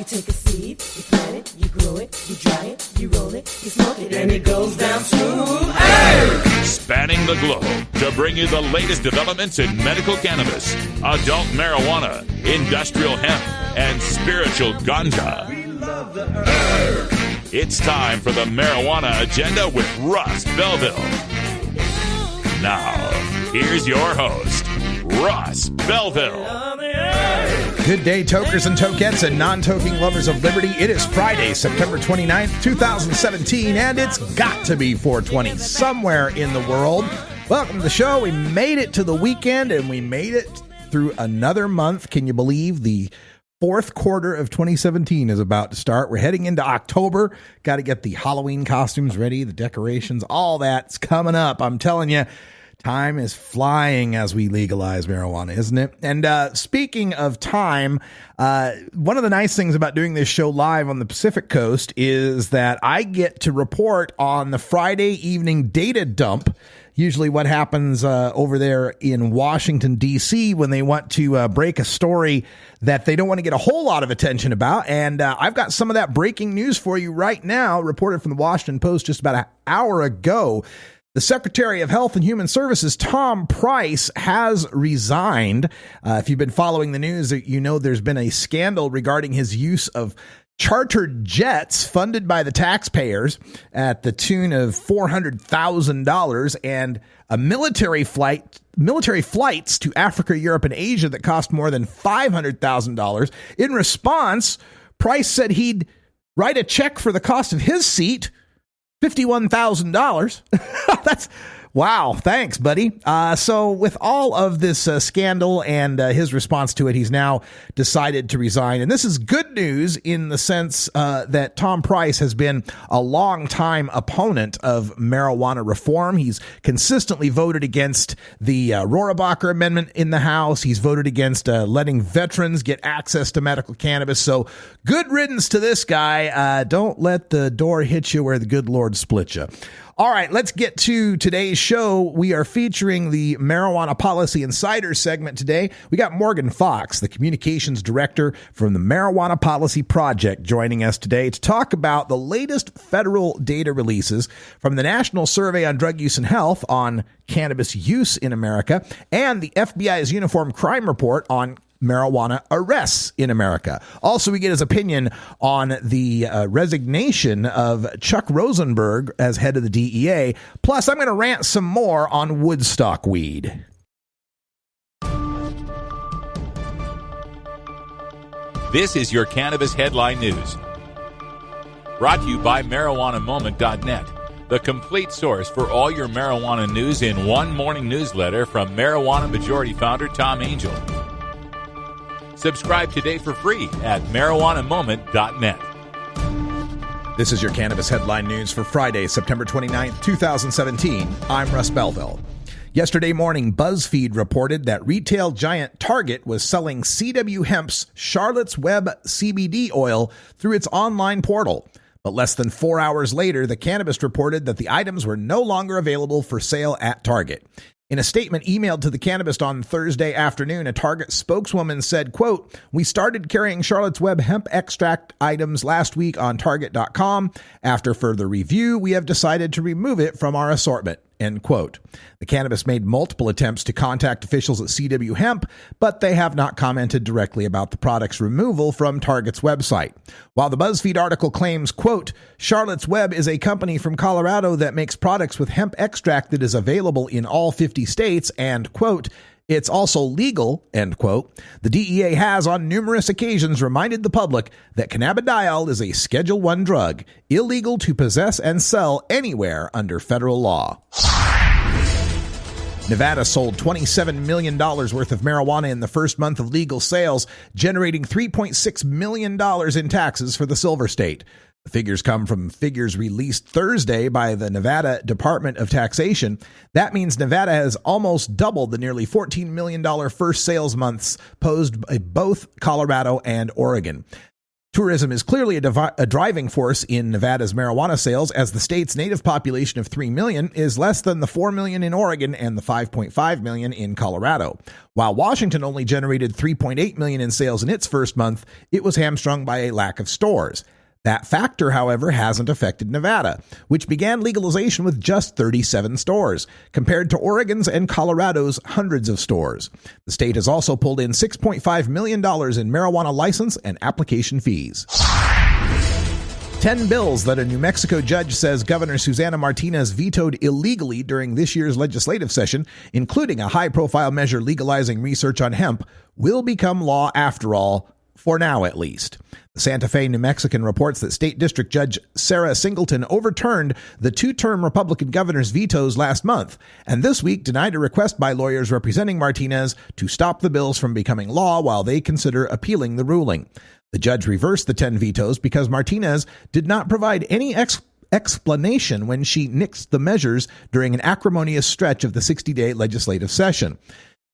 You take a seed, you plant it, you grow it, you dry it, you roll it, you smoke it, and it goes down smooth. Hey! Spanning the globe to bring you the latest developments in medical cannabis, adult marijuana, industrial hemp, and spiritual ganja. It's time for the Marijuana Agenda with Russ Belville. Now, here's your host, Russ Belville. Good day, tokers and tokettes and non-toking lovers of liberty. It is Friday, September 29th, 2017, and it's got to be 420 somewhere in the world. Welcome to the show. We made it to the weekend, and we made it through another month. Can you believe the fourth quarter of 2017 is about to start? We're heading into October. Got to get the Halloween costumes ready, the decorations, all that's coming up. I'm telling you, time is flying as we legalize marijuana, isn't it? And speaking of time, one of the nice things about doing this show live on the Pacific Coast is that I get to report on the Friday evening data dump. Usually what happens over there in Washington, D.C. when they want to break a story that they don't want to get a whole lot of attention about. And I've got some of that breaking news for you right now, reported from the Washington Post just about an hour ago. The Secretary of Health and Human Services, Tom Price, has resigned. If you've been following the news, you know there's been a scandal regarding his use of chartered jets funded by the taxpayers at the tune of $400,000 and a military flights to Africa, Europe, and Asia that cost more than $500,000. In response, Price said he'd write a check for the cost of his seat, $51,000. That's wow. Thanks, buddy. So with all of this scandal and his response to it, he's now decided to resign. And this is good news in the sense that Tom Price has been a long-time opponent of marijuana reform. He's consistently voted against the Rohrabacher Amendment in the House. He's voted against letting veterans get access to medical cannabis. So good riddance to this guy. Don't let the door hit you where the good Lord split you. All right, let's get to today's show. We are featuring the Marijuana Policy Insider segment today. We got Morgan Fox, the communications director from the Marijuana Policy Project, joining us today to talk about the latest federal data releases from the National Survey on Drug Use and Health on cannabis use in America and the FBI's Uniform Crime Report on marijuana arrests in America. Also, we get his opinion on the resignation of Chuck Rosenberg as head of the DEA. Plus, I'm going to rant some more on Woodstock weed. This is your Cannabis Headline News. Brought to you by MarijuanaMoment.net, the complete source for all your marijuana news in one morning newsletter from Marijuana Majority Founder Tom Angel. Subscribe today for free at MarijuanaMoment.net. This is your Cannabis Headline News for Friday, September 29th, 2017. I'm Russ Belville. Yesterday morning, BuzzFeed reported that retail giant Target was selling CW Hemp's Charlotte's Web CBD oil through its online portal. But less than 4 hours later, the Cannabist reported that the items were no longer available for sale at Target. In a statement emailed to the Cannabist on Thursday afternoon, a Target spokeswoman said, quote, "We started carrying Charlotte's Web hemp extract items last week on Target.com. After further review, we have decided to remove it from our assortment." End quote. The Cannabist made multiple attempts to contact officials at CW Hemp, but they have not commented directly about the product's removal from Target's website. While the BuzzFeed article claims, quote, "Charlotte's Web is a company from Colorado that makes products with hemp extract that is available in all 50 states, and, quote, it's also legal," end quote. The DEA has on numerous occasions reminded the public that cannabidiol is a Schedule I drug, illegal to possess and sell anywhere under federal law. Nevada sold $27 million worth of marijuana in the first month of legal sales, generating $3.6 million in taxes for the Silver State. The figures come from figures released Thursday by the Nevada Department of Taxation. That means Nevada has almost doubled the nearly $14 million first sales months posed by both Colorado and Oregon. Tourism is clearly a driving force in Nevada's marijuana sales, as the state's native population of 3 million is less than the 4 million in Oregon and the 5.5 million in Colorado. While Washington only generated 3.8 million in sales in its first month, it was hamstrung by a lack of stores. That factor, however, hasn't affected Nevada, which began legalization with just 37 stores, compared to Oregon's and Colorado's hundreds of stores. The state has also pulled in $6.5 million in marijuana license and application fees. 10 bills that a New Mexico judge says Governor Susana Martinez vetoed illegally during this year's legislative session, including a high-profile measure legalizing research on hemp, will become law after all, for now at least. The Santa Fe New Mexican reports that State District Judge Sarah Singleton overturned the two-term Republican governor's vetoes last month, and this week denied a request by lawyers representing Martinez to stop the bills from becoming law while they consider appealing the ruling. The judge reversed the 10 vetoes because Martinez did not provide any explanation when she nixed the measures during an acrimonious stretch of the 60-day legislative session.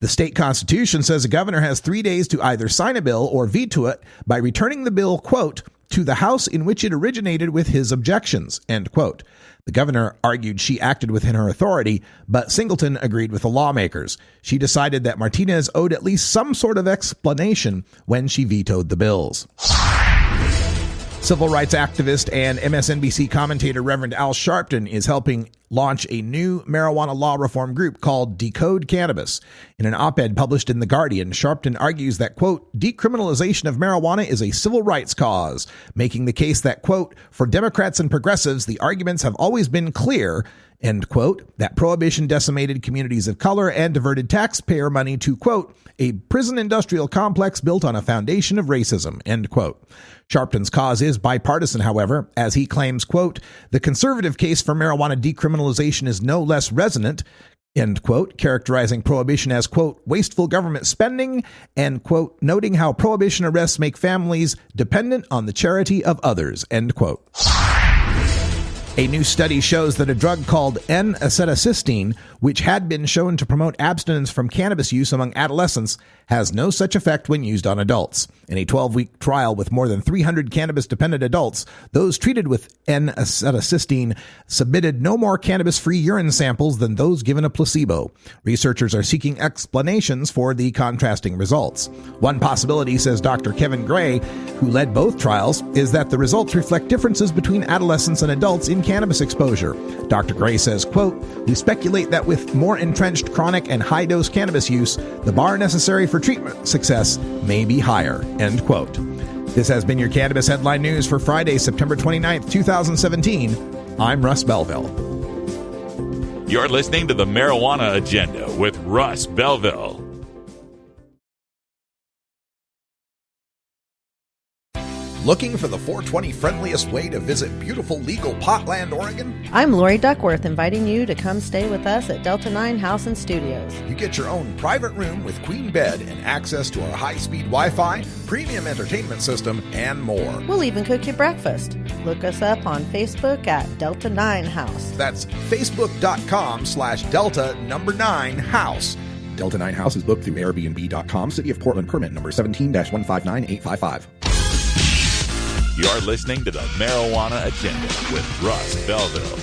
The state constitution says a governor has 3 days to either sign a bill or veto it by returning the bill, quote, to the House in which it originated with his objections, end quote. The governor argued she acted within her authority, but Singleton agreed with the lawmakers. She decided that Martinez owed at least some sort of explanation when she vetoed the bills. Civil rights activist and MSNBC commentator Reverend Al Sharpton is helping launch a new marijuana law reform group called Decode Cannabis. In an op-ed published in The Guardian, Sharpton argues that, quote, decriminalization of marijuana is a civil rights cause, making the case that, quote, for Democrats and progressives, the arguments have always been clear, end quote, that prohibition decimated communities of color and diverted taxpayer money to, quote, a prison industrial complex built on a foundation of racism, end quote. Sharpton's cause is bipartisan, however, as he claims, quote, the conservative case for marijuana decriminalization is no less resonant, end quote, characterizing prohibition as, quote, wasteful government spending, and, quote, noting how prohibition arrests make families dependent on the charity of others, end quote. A new study shows that a drug called N-acetylcysteine, which had been shown to promote abstinence from cannabis use among adolescents, has no such effect when used on adults. In a 12-week trial with more than 300 cannabis-dependent adults, those treated with N-acetylcysteine submitted no more cannabis-free urine samples than those given a placebo. Researchers are seeking explanations for the contrasting results. One possibility, says Dr. Kevin Gray, who led both trials, is that the results reflect differences between adolescents and adults in cannabis exposure. Dr. Gray says, quote, we speculate that with more entrenched chronic and high-dose cannabis use, the bar necessary for treatment success may be higher, end quote. This has been your Cannabis Headline News for Friday, September 29th, 2017. I'm Russ Belville. You're listening to the Marijuana Agenda with Russ Belville. Looking for the 420 friendliest way to visit beautiful legal Potland, Oregon? I'm Lori Duckworth, inviting you to come stay with us at Delta 9 House and Studios. You get your own private room with queen bed and access to our high-speed Wi-Fi, premium entertainment system, and more. We'll even cook you breakfast. Look us up on Facebook at Delta 9 House. That's facebook.com/Delta9House. Delta 9 House is booked through Airbnb.com. City of Portland permit number 17-159855. You're listening to the Marijuana Agenda with Russ Belville.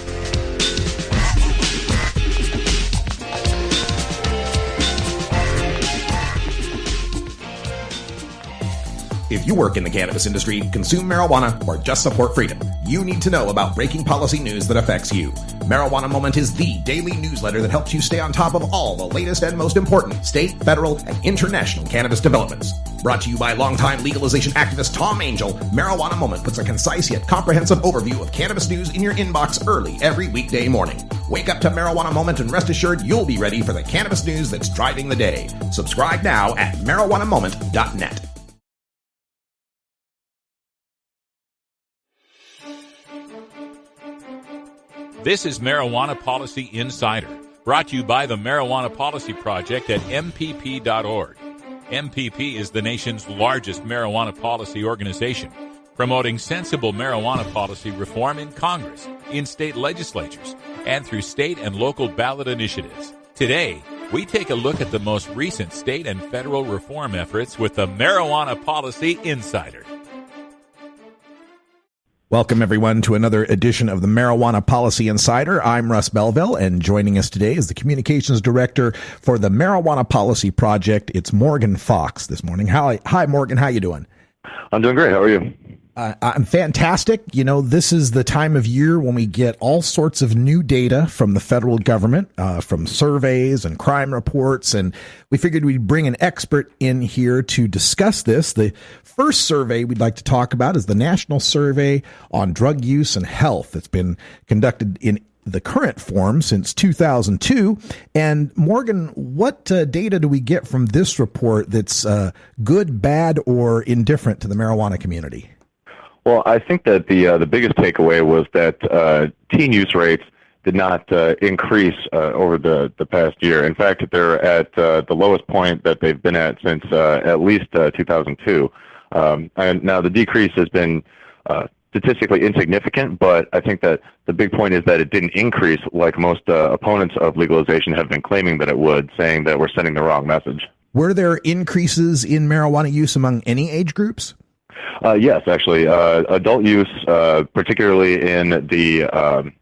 If you work in the cannabis industry, consume marijuana, or just support freedom, you need to know about breaking policy news that affects you. Marijuana Moment is the daily newsletter that helps you stay on top of all the latest and most important state, federal, and international cannabis developments. Brought to you by longtime legalization activist Tom Angel, Marijuana Moment puts a concise yet comprehensive overview of cannabis news in your inbox early every weekday morning. Wake up to Marijuana Moment and rest assured you'll be ready for the cannabis news that's driving the day. Subscribe now at marijuanamoment.net. This is Marijuana Policy Insider, brought to you by the Marijuana Policy Project at MPP.org. MPP is the nation's largest marijuana policy organization, promoting sensible marijuana policy reform in Congress, in state legislatures, and through state and local ballot initiatives. Today, we take a look at the most recent state and federal reform efforts with the Marijuana Policy Insider. Welcome, everyone, to another edition of the Marijuana Policy Insider. I'm Russ Belville, and joining us today is the Communications Director for the Marijuana Policy Project. It's Morgan Fox this morning. Hi, Morgan. How you doing? I'm doing great. How are you? I'm fantastic. You know, this is the time of year when we get all sorts of new data from the federal government, from surveys and crime reports, and we figured we'd bring an expert in here to discuss this. The first survey we'd like to talk about is the National Survey on Drug Use and Health. It's been conducted in the current form since 2002. And Morgan, what data do we get from this report that's good, bad, or indifferent to the marijuana community? Well, I think that the biggest takeaway was that teen use rates did not increase over the past year. In fact, they're at the lowest point that they've been at since at least 2002. And now the decrease has been statistically insignificant, but I think that the big point is that it didn't increase like most opponents of legalization have been claiming that it would, saying that we're sending the wrong message. Were there increases in marijuana use among any age groups? Yes, actually. Adult use, particularly in the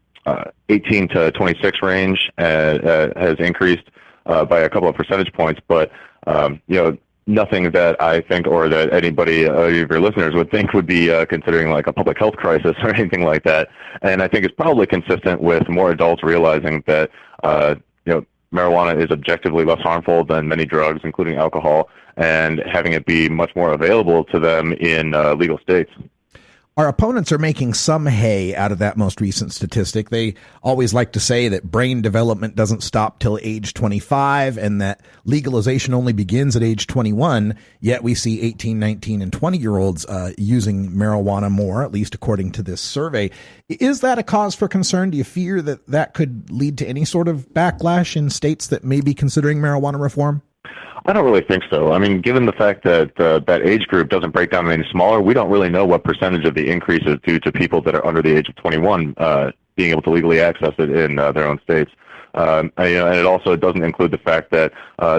18 to 26 range, has increased by a couple of percentage points, but nothing that I think or that anybody of your listeners would think would be considering like a public health crisis or anything like that. And I think it's probably consistent with more adults realizing that marijuana is objectively less harmful than many drugs, including alcohol, and having it be much more available to them in legal states. Our opponents are making some hay out of that most recent statistic. They always like to say that brain development doesn't stop till age 25 and that legalization only begins at age 21, yet we see 18, 19, and 20-year-olds using marijuana more, at least according to this survey. Is that a cause for concern? Do you fear that that could lead to any sort of backlash in states that may be considering marijuana reform? I don't really think so. I mean, given the fact that that age group doesn't break down any smaller, we don't really know what percentage of the increase is due to people that are under the age of 21 being able to legally access it in their own states. And it also doesn't include the fact that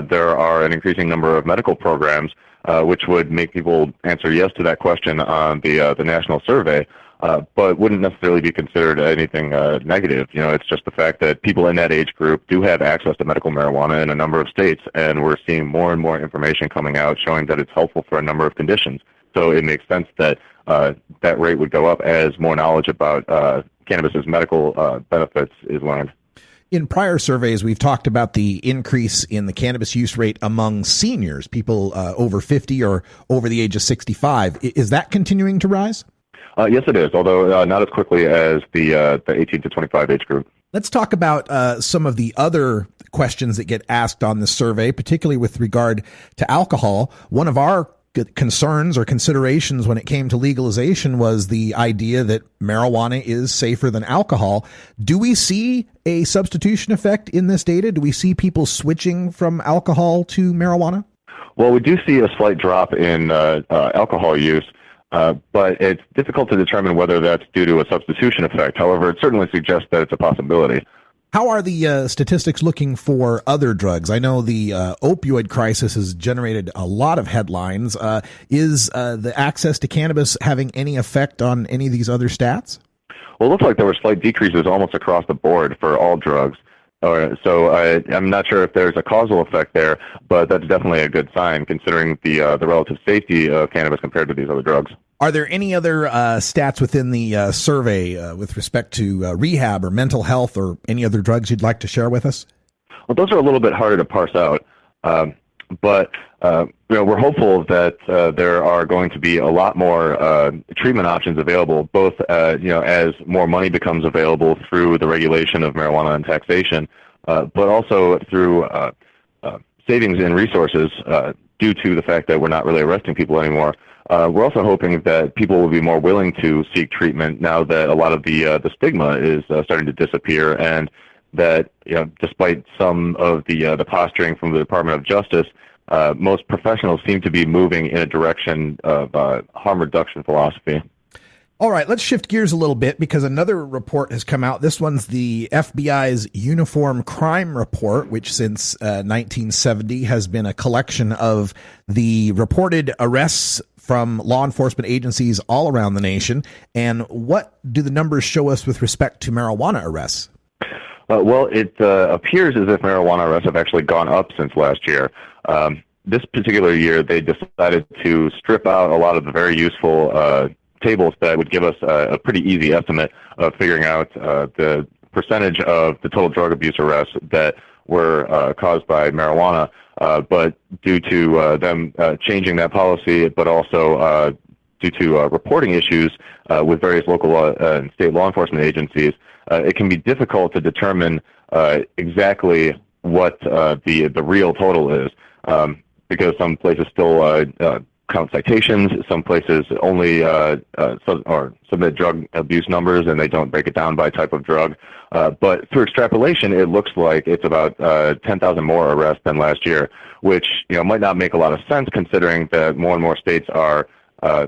there are an increasing number of medical programs which would make people answer yes to that question on the national survey. But wouldn't necessarily be considered anything negative. It's just the fact that people in that age group do have access to medical marijuana in a number of states, and we're seeing more and more information coming out showing that it's helpful for a number of conditions. So it makes sense that that rate would go up as more knowledge about cannabis's medical benefits is learned. In prior surveys, we've talked about the increase in the cannabis use rate among seniors, people over 50 or over the age of 65. Is that continuing to rise? Yes, it is, although not as quickly as the 18 to 25 age group. Let's talk about some of the other questions that get asked on the survey, particularly with regard to alcohol. One of our concerns or considerations when it came to legalization was the idea that marijuana is safer than alcohol. Do we see a substitution effect in this data? Do we see people switching from alcohol to marijuana? Well, we do see a slight drop in alcohol use. But it's difficult to determine whether that's due to a substitution effect. However, it certainly suggests that it's a possibility. How are the statistics looking for other drugs? I know the opioid crisis has generated a lot of headlines. Is the access to cannabis having any effect on any of these other stats? Well, it looks like there were slight decreases almost across the board for all drugs. So I'm not sure if there's a causal effect there, but that's definitely a good sign considering the relative safety of cannabis compared to these other drugs. Are there any other stats within the survey with respect to rehab or mental health or any other drugs you'd like to share with us? Well, those are a little bit harder to parse out, but we're hopeful that there are going to be a lot more treatment options available, both as more money becomes available through the regulation of marijuana and taxation, but also through savings in resources due to the fact that we're not really arresting people anymore. We're also hoping that people will be more willing to seek treatment now that a lot of the stigma is starting to disappear, and that despite some of the posturing from the Department of Justice, most professionals seem to be moving in a direction of harm reduction philosophy. All right, let's shift gears a little bit because another report has come out. This one's the FBI's Uniform Crime Report, which since 1970 has been a collection of the reported arrests from law enforcement agencies all around the nation. And what do the numbers show us with respect to marijuana arrests? Well, it appears as if marijuana arrests have actually gone up since last year. This particular year, they decided to strip out a lot of the very useful tables that would give us a pretty easy estimate of figuring out the percentage of the total drug abuse arrests that were caused by marijuana. But due to them changing that policy, but also due to reporting issues with various local and state law enforcement agencies, it can be difficult to determine exactly what the real total is, because some places still count citations, some places only submit drug abuse numbers and they don't break it down by type of drug. But through extrapolation, it looks like it's about 10,000 more arrests than last year, which might not make a lot of sense considering that more and more states are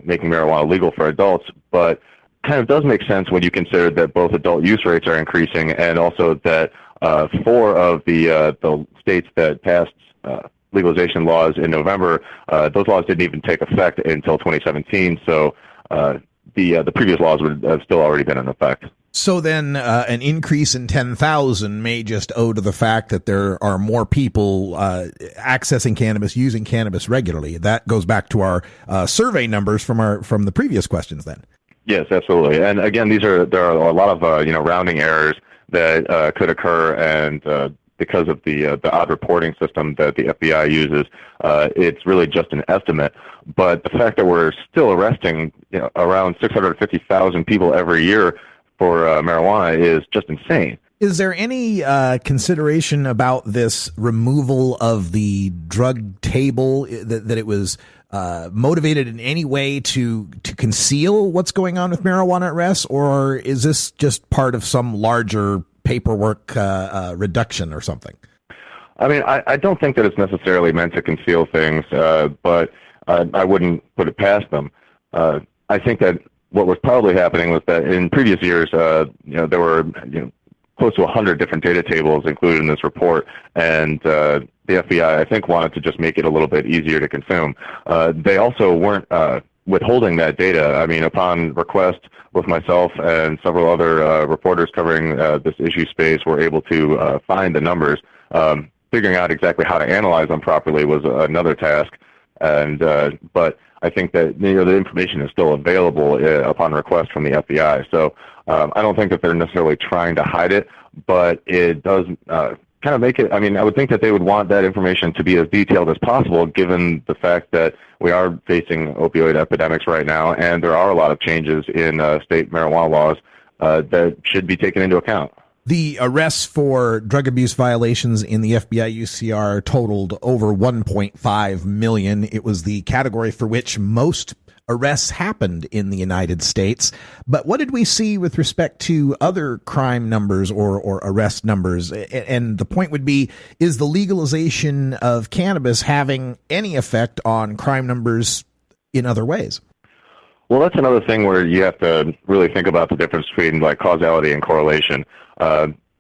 making marijuana legal for adults, but kind of does make sense when you consider that both adult use rates are increasing and also that 4 of the states that passed legalization laws in November, those laws didn't even take effect until 2017, so the previous laws would have still already been in effect. So then an increase in 10,000 may just owe to the fact that there are more people accessing cannabis, using cannabis regularly. That goes back to our survey numbers from the previous questions then. Yes, absolutely. And again, there are a lot of rounding errors that could occur, and because of the odd reporting system that the FBI uses, it's really just an estimate. But the fact that we're still arresting around 650,000 people every year for marijuana is just insane. Is there any consideration about this removal of the drug table, that it was motivated in any way to conceal what's going on with marijuana arrests, or is this just part of some larger paperwork reduction or something? I mean, I don't think that it's necessarily meant to conceal things, but I wouldn't put it past them. I think that what was probably happening was that in previous years, there were close to 100 different data tables included in this report, and the FBI, I think, wanted to just make it a little bit easier to consume. They also weren't withholding that data. I mean, upon request, both myself and several other reporters covering this issue space were able to find the numbers. Figuring out exactly how to analyze them properly was another task, and but I think that the information is still available upon request from the FBI. So I don't think that they're necessarily trying to hide it, but it does kind of make it. I mean, I would think that they would want that information to be as detailed as possible, given the fact that we are facing opioid epidemics right now, and there are a lot of changes in state marijuana laws that should be taken into account. The arrests for drug abuse violations in the FBI UCR totaled over 1.5 million. It was the category for which most arrests happened in the United States. But what did we see with respect to other crime numbers or arrest numbers? And the point would be, is the legalization of cannabis having any effect on crime numbers in other ways? Well, that's another thing where you have to really think about the difference between causality and correlation.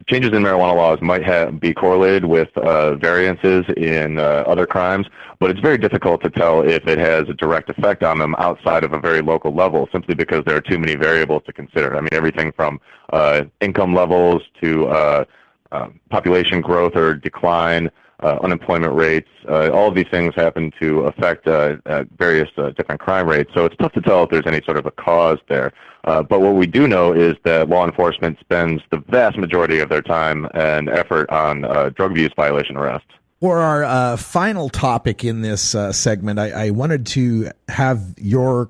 Changes in marijuana laws might be correlated with variances in other crimes, but it's very difficult to tell if it has a direct effect on them outside of a very local level, simply because there are too many variables to consider. I mean, everything from income levels to population growth or decline, unemployment rates, all of these things happen to affect various different crime rates. So it's tough to tell if there's any sort of a cause there. But what we do know is that law enforcement spends the vast majority of their time and effort on drug abuse violation arrests. For our final topic in this segment, I wanted to have your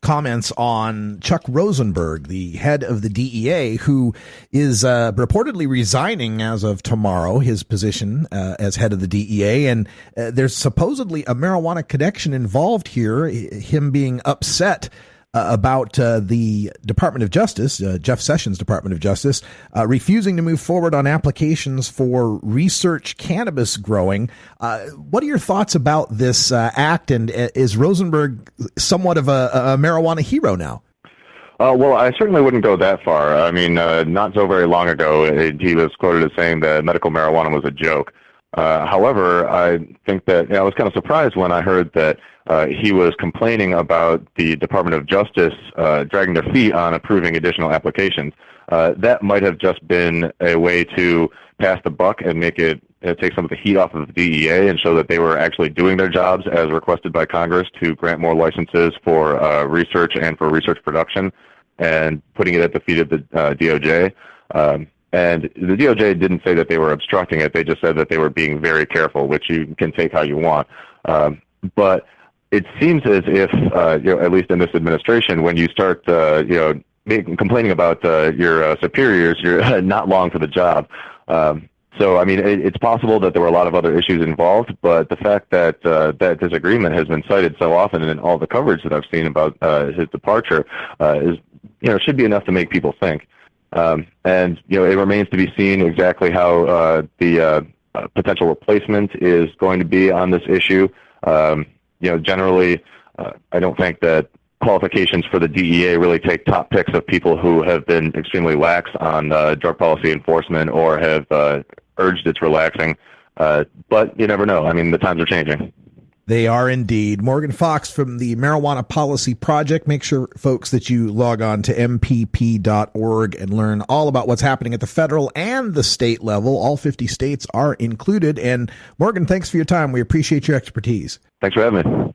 comments on Chuck Rosenberg, the head of the DEA, who is reportedly resigning as of tomorrow, his position as head of the DEA. And there's supposedly a marijuana connection involved here, him being upset about the Department of Justice, Jeff Sessions' Department of Justice, refusing to move forward on applications for research cannabis growing. What are your thoughts about this act, and is Rosenberg somewhat of a marijuana hero now? Well, I certainly wouldn't go that far. I mean, not so very long ago, he was quoted as saying that medical marijuana was a joke. However, I think that I was kind of surprised when I heard that he was complaining about the Department of Justice dragging their feet on approving additional applications. That might have just been a way to pass the buck and make it take some of the heat off of the DEA and show that they were actually doing their jobs as requested by Congress to grant more licenses for research and for research production, and putting it at the feet of the DOJ. And the DOJ didn't say that they were obstructing it. They just said that they were being very careful, which you can take how you want. But it seems as if, at least in this administration, when you start, complaining about your superiors, you're not long for the job. So, I mean, it's possible that there were a lot of other issues involved, but the fact that that disagreement has been cited so often in all the coverage that I've seen about his departure should be enough to make people think. And it remains to be seen exactly how the potential replacement is going to be on this issue. Generally, I don't think that qualifications for the DEA really take top picks of people who have been extremely lax on drug policy enforcement or have urged its relaxing. But you never know. I mean, the times are changing. They are indeed. Morgan Fox from the Marijuana Policy Project. Make sure, folks, that you log on to mpp.org and learn all about what's happening at the federal and the state level. All 50 states are included. And Morgan, thanks for your time. We appreciate your expertise. Thanks for having me.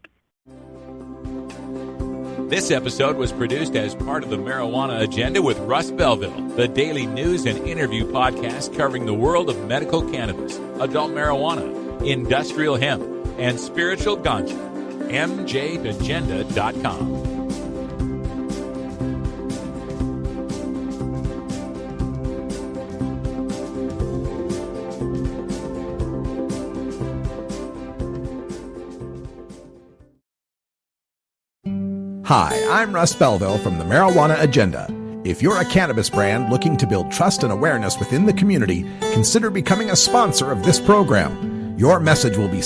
This episode was produced as part of the Marijuana Agenda with Russ Belville, the daily news and interview podcast covering the world of medical cannabis, adult marijuana, industrial hemp, and spiritual ganja. MJAgenda.com. Hi, I'm Russ Belville from the Marijuana Agenda. If you're a cannabis brand looking to build trust and awareness within the community, consider becoming a sponsor of this program. Your message will be